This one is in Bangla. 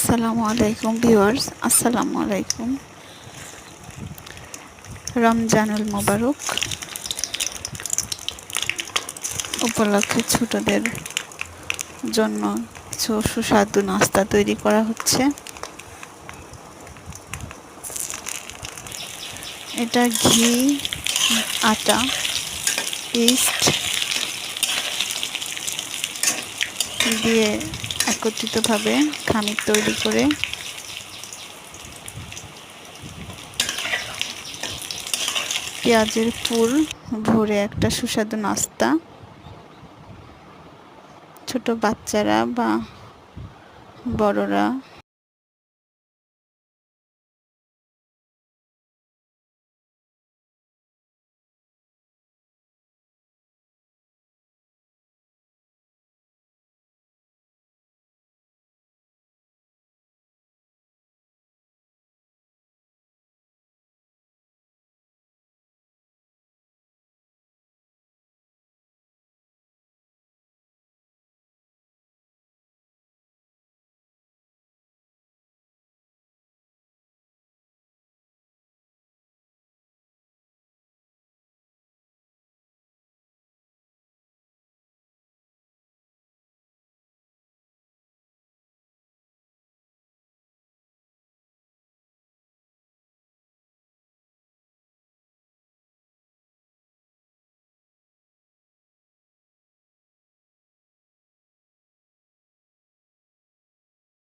আসসালামু আলাইকুম ভিউয়ার্স, আসসালামু আলাইকুম। রমজানুল মোবারক উপলক্ষে ছোটদের জন্য কিছু সুস্বাদু নাস্তা তৈরি করা হচ্ছে। এটা ঘি, আটা, ইস্ট দিয়ে একত্রিতভাবে খামির তৈরি করে পেঁয়াজের পুর ভরে একটা সুস্বাদু নাস্তা। ছোট বাচ্চারা বা বড়রা